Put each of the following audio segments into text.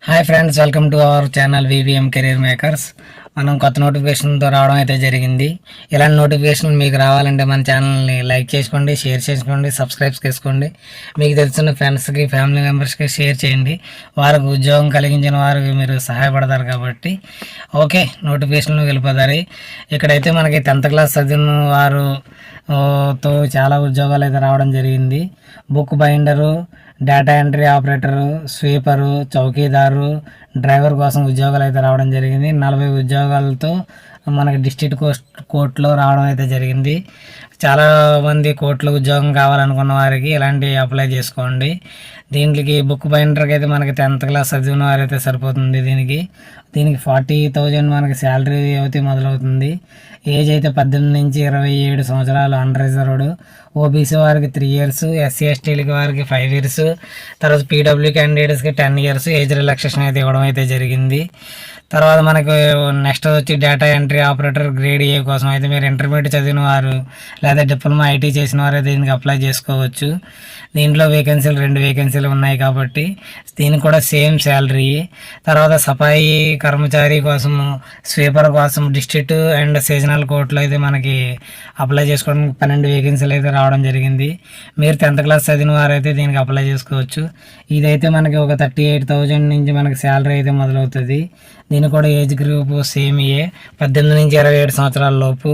Hi friends, welcome to our channel VVM career makers. మనం కొత్త నోటిఫికేషన్తో రావడం అయితే జరిగింది. ఇలాంటి నోటిఫికేషన్ మీకు రావాలంటే మన ఛానల్ని లైక్ చేసుకోండి, షేర్ చేసుకోండి, సబ్స్క్రైబ్ చేసుకోండి. మీకు తెలిసిన ఫ్రెండ్స్కి, ఫ్యామిలీ మెంబర్స్కి షేర్ చేయండి. వారికి ఉద్యోగం కలిగించిన వారికి మీరు సహాయపడతారు కాబట్టి. ఓకే, నోటిఫికేషన్లో వెళ్ళిపోతారు. ఇక్కడైతే మనకి 10th క్లాస్ చదివిన వారు తో చాలా ఉద్యోగాలు అయితే రావడం జరిగింది. Book binder, data entry operator, sweeper, చౌకీదారు, డ్రైవర్ కోసం ఉద్యోగాలు అయితే రావడం జరిగింది. 40 ఉద్యోగాలతో మనకి డిస్ట్రిక్ట్ కోర్టులో రావడం అయితే జరిగింది. చాలామంది కోర్టులో ఉద్యోగం కావాలనుకున్న వారికి ఇలాంటి అప్లై చేసుకోండి. దీనికి బుక్ బైండర్కి అయితే మనకి 10th క్లాస్ చదివిన వారైతే సరిపోతుంది. దీనికి 40,000 మనకి శాలరీ అయితే మొదలవుతుంది. ఏజ్ అయితే 18 నుంచి 27 సంవత్సరాలు, అన్ రిజర్వ్డ్. ఓబీసీ వారికి 3 years, ఎస్సీ ఎస్టీలకి వారికి 5 years, తర్వాత పీడబ్ల్యూ క్యాండిడేట్స్కి 10 years ఏజ్ రిలాక్సేషన్ అయితే ఇవ్వడం అయితే జరిగింది. తర్వాత మనకు నెక్స్ట్ వచ్చి data entry operator grade A కోసం అయితే మీరు ఇంటర్మీడియట్ చదివిన వారు లేదా డిప్లొమా ఐటీ చేసిన వారు అయితే దీనికి అప్లై చేసుకోవచ్చు. దీంట్లో 2 వేకెన్సీలు ఉన్నాయి కాబట్టి దీనికి కూడా సేమ్ శాలరీ. తర్వాత సఫాయి కర్మచారి కోసం, స్వీపర్ కోసం డిస్ట్రిక్ట్ అండ్ సీజనల్ కోర్టులో అయితే మనకి అప్లై చేసుకోవడానికి 12 వేకెన్సీలు అయితే రావడం జరిగింది. మీరు 10th క్లాస్ చదివిన వారు అయితే దీనికి అప్లై చేసుకోవచ్చు. ఇదైతే మనకి ఒక 38,000 నుంచి మనకి శాలరీ అయితే మొదలవుతుంది. దీనికి కూడా ఏజ్ గ్రూప్ సేమ్ 18 నుంచి 27 సంవత్సరాల లోపు.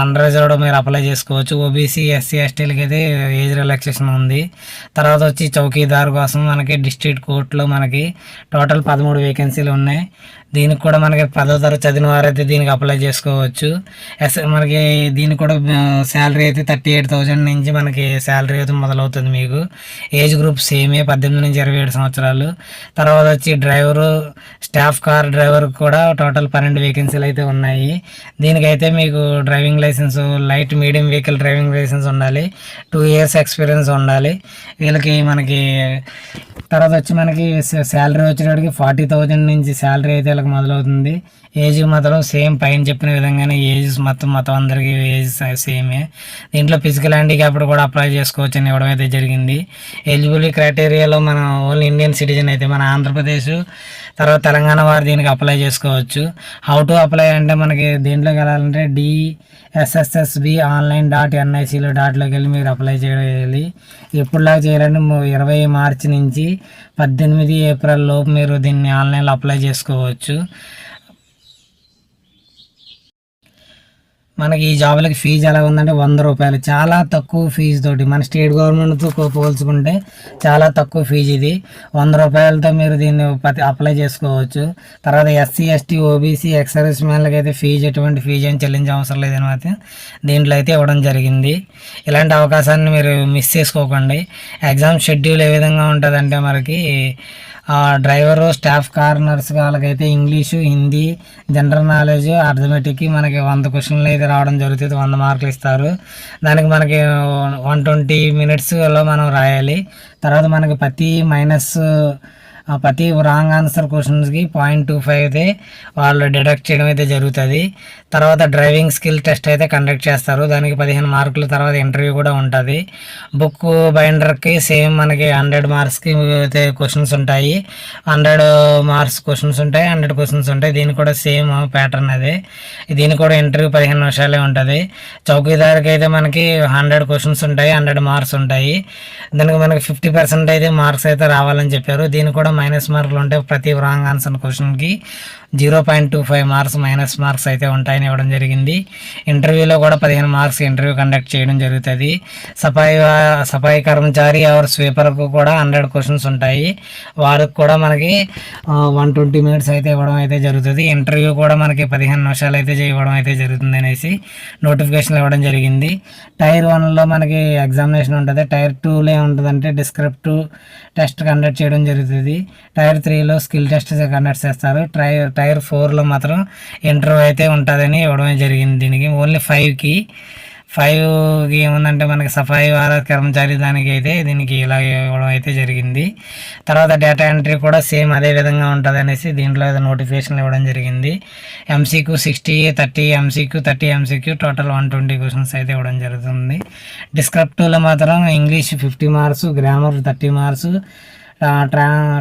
అన్ రిజర్వ్డ్ మీరు అప్లై చేసుకోవచ్చు. ఓబీసీ ఎస్సీ ఎస్టీలకి అయితే ఏజ్ రిలాక్సేషన్ ఉంది. తర్వాత వచ్చి చౌకీదార్ కోసం మనకి డిస్ట్రిక్ట్ కోర్టులో మనకి టోటల్ 13 వేకెన్సీలు ఉన్నాయి. దీనికి కూడా మనకి 10వ తరగతి చదివిన వారైతే దీనికి అప్లై చేసుకోవచ్చు. మనకి దీనికి కూడా శాలరీ అయితే 38,000 నుంచి మనకి శాలరీ అయితే మొదలవుతుంది. మీకు ఏజ్ గ్రూప్ సేమే 18 నుంచి 27 సంవత్సరాలు. తర్వాత వచ్చి డ్రైవరు, స్టాఫ్ కార్ డ్రైవర్ కూడా టోటల్ 12 వేకెన్సీలు అయితే ఉన్నాయి. దీనికైతే మీకు driving licence, light medium vehicle driving licence ఉండాలి. 2 years ఎక్స్పీరియన్స్ ఉండాలి వీళ్ళకి. మనకి తర్వాత వచ్చి మనకి శాలరీ వచ్చేటప్పటికి 40,000 నుంచి శాలరీ అయితే వీళ్ళకి మొదలవుతుంది. ఏజ్ మాత్రం సేమ్ పైన చెప్పిన విధంగానే ఏజ్ మొత్తం అందరికీ ఏజ్ సేమే. దీంట్లో ఫిజికల్ హ్యాండిక్యాప్డ్ కూడా అప్లై చేసుకోవచ్చు అని ఇవ్వడం అయితే జరిగింది. ఎలిజిబిలిటీ క్రైటీరియాలో మనం ఓన్లీ ఇండియన్ సిటిజన్ అయితే మన ఆంధ్రప్రదేశ్, తర్వాత తెలంగాణ వారు దీనికి అప్లై చేసుకోవచ్చు. హౌ టు అప్లై అంటే మనకి దీంట్లోకి వెళ్ళాలంటే DSSSB.online.nic.loకి వెళ్ళి మీరు అప్లై చేయాలి. ఎప్పుడులాగా చేయాలంటే 20 మార్చి నుంచి 18 ఏప్రిల్ లోపు మీరు దీన్ని ఆన్లైన్లో అప్లై చేసుకోవచ్చు. మనకి ఈ జాబ్లకి ఫీజు ఎలా ఉందంటే 100 రూపాయలు, చాలా తక్కువ ఫీజు తోటి. మన స్టేట్ గవర్నమెంట్తో పోల్చుకుంటే చాలా తక్కువ ఫీజు ఇది. 100 రూపాయలతో మీరు దీన్ని అప్లై చేసుకోవచ్చు. తర్వాత SC ST OBC ex service మ్యాన్లకి అయితే ఎటువంటి ఫీజు ఏం చెల్లించే అవసరం లేదనమాట. దీంట్లో అయితే ఇవ్వడం జరిగింది. ఇలాంటి అవకాశాన్ని మీరు మిస్ చేసుకోకండి. ఎగ్జామ్ షెడ్యూల్ ఏ విధంగా ఉంటుందంటే మనకి డ్రైవరు, స్టాఫ్ కార్ నర్స్ వాళ్ళకైతే ఇంగ్లీషు, హిందీ, జనరల్ నాలెడ్జ్, అర్థమెటిక్కి మనకి 100 క్వశ్చన్లు అయితే రావడం జరుగుతుంది. 100 మార్కులు ఇస్తారు. దానికి మనకి 120 minutesలో మనం రాయాలి. తర్వాత మనకి ప్రతి రాంగ్ ఆన్సర్ క్వశ్చన్స్కి 0.25 అయితే వాళ్ళు డిడక్ట్ చేయడం అయితే జరుగుతుంది. తర్వాత డ్రైవింగ్ స్కిల్ టెస్ట్ అయితే కండక్ట్ చేస్తారు. దానికి 15 మార్కులు. తర్వాత ఇంటర్వ్యూ కూడా ఉంటుంది. బుక్ బైండర్కి సేమ్ మనకి 100 మార్క్స్కి అయితే క్వశ్చన్స్ ఉంటాయి. 100 మార్క్స్ క్వశ్చన్స్ ఉంటాయి, 100 క్వశ్చన్స్ ఉంటాయి. దీనికి కూడా సేమ్ ప్యాటర్న్ అదే. దీనికి కూడా ఇంటర్వ్యూ 15 నిమిషాలే ఉంటుంది. చౌకీదార్కి అయితే మనకి 100 క్వశ్చన్స్ ఉంటాయి, 100 మార్క్స్ ఉంటాయి. దానికి మనకి 50% అయితే మార్క్స్ అయితే రావాలని చెప్పారు. దీనికి కూడా మైనస్ మార్కులు ఉంటాయి. ప్రతి రాంగ్ ఆన్సర్ క్వశ్చన్కి 0.25 మార్క్స్ మైనస్ మార్క్స్ అయితే ఉంటాయని ఇవ్వడం జరిగింది. ఇంటర్వ్యూలో కూడా 15 మార్క్స్ ఇంటర్వ్యూ కండక్ట్ చేయడం జరుగుతుంది. సఫాయి కర్మచారి ఎవరు స్వీపర్కు కూడా 100 క్వశ్చన్స్ ఉంటాయి. వారికి కూడా మనకి 120 minutes అయితే ఇవ్వడం అయితే జరుగుతుంది. ఇంటర్వ్యూ కూడా మనకి 15 నిమిషాలు అయితే ఇవ్వడం అయితే జరుగుతుంది అనేసి నోటిఫికేషన్ ఇవ్వడం జరిగింది. టైర్ 1లో మనకి ఎగ్జామినేషన్ ఉంటుంది. టైర్ 2లో ఏముంటుందంటే డిస్క్రిప్టివ్ టెస్ట్ కండక్ట్ చేయడం జరుగుతుంది. టైర్ 3లో స్కిల్ టెస్ట్ కండక్ట్ చేస్తారు. టైర్ 4లో మాత్రం ఇంటర్వ్యూ అయితే ఉంటుందని ఇవ్వడం జరిగింది. దీనికి ఓన్లీ 5కి ఏముందంటే మనకి సఫాయి కర్మచారి దానికి అయితే దీనికి ఇలా ఇవ్వడం అయితే జరిగింది. తర్వాత డేటా ఎంట్రీ కూడా సేమ్ అదే విధంగా ఉంటుంది అనేసి దీంట్లో ఏదో నోటిఫికేషన్ ఇవ్వడం జరిగింది. MCQ 60, 30 MCQ, 30 MCQ, total 120 questions అయితే ఇవ్వడం జరుగుతుంది. డిస్క్రిప్టివ్లో మాత్రం English 50 marks, grammar 30 marks,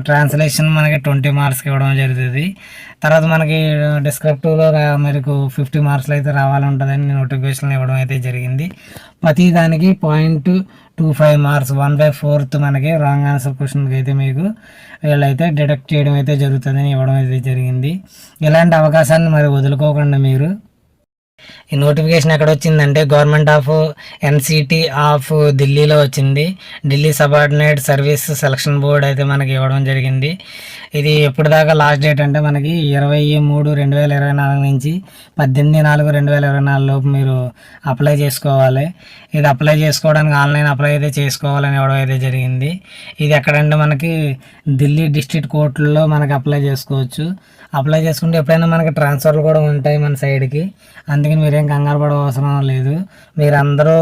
translation మనకి 20 మార్క్స్కి ఇవ్వడం జరుగుతుంది. తర్వాత మనకి డిస్క్రిప్టివ్లో మీకు 50 మార్క్స్లో అయితే రావాలంటుందని నోటిఫికేషన్ ఇవ్వడం అయితే జరిగింది. ప్రతి దానికి 0.25 మార్క్స్ 1/4 మనకి రాంగ్ ఆన్సర్ క్వశ్చన్కి అయితే మీకు వీళ్ళైతే డిడక్ట్ చేయడం అయితే జరుగుతుందని ఇవ్వడం అయితే జరిగింది. ఇలాంటి అవకాశాన్ని మరి వదులుకోకుండా మీరు ఈ నోటిఫికేషన్ ఎక్కడ వచ్చిందంటే గవర్నమెంట్ ఆఫ్ ఎన్సిటి ఆఫ్ ఢిల్లీలో వచ్చింది. Delhi subordinate service selection board అయితే మనకి ఇవ్వడం జరిగింది. ఇది ఎప్పుడు దాకా లాస్ట్ డేట్ అంటే మనకి 23/2024 నుంచి 18/4/2024 లోపు మీరు అప్లై చేసుకోవాలి. ఇది అప్లై చేసుకోవడానికి ఆన్లైన్ అప్లై అయితే చేసుకోవాలని ఇవ్వడం అయితే జరిగింది. ఇది ఎక్కడంటే మనకి ఢిల్లీ డిస్ట్రిక్ట్ కోర్టుల్లో మనకి అప్లై చేసుకోవచ్చు. అప్లై చేసుకుంటే ఎప్పుడైనా మనకి ట్రాన్స్ఫర్లు కూడా ఉంటాయి మన సైడ్కి. అందుకని మీరేం కంగారు పడే అవసరం లేదు. మీరందరూ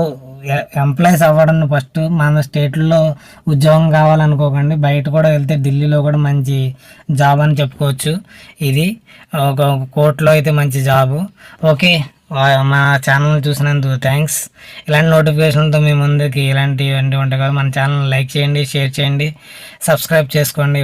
ఎంప్లాయీస్ అవ్వడం ఫస్ట్ మన స్టేట్లో ఉద్యోగం కావాలనుకోకండి. బయట కూడా వెళ్తే ఢిల్లీలో కూడా మంచి జాబ్ అని చెప్పుకోవచ్చు. ఇది ఒక కోర్టులో అయితే మంచి జాబు. ఓకే, మా ఛానల్ చూసినందుకు థ్యాంక్స్. ఇలాంటి నోటిఫికేషన్తో మీ ముందుకి ఇలాంటివన్నీ ఉంటాయి కదా. మన ఛానల్ లైక్ చేయండి, షేర్ చేయండి, సబ్స్క్రైబ్ చేసుకోండి.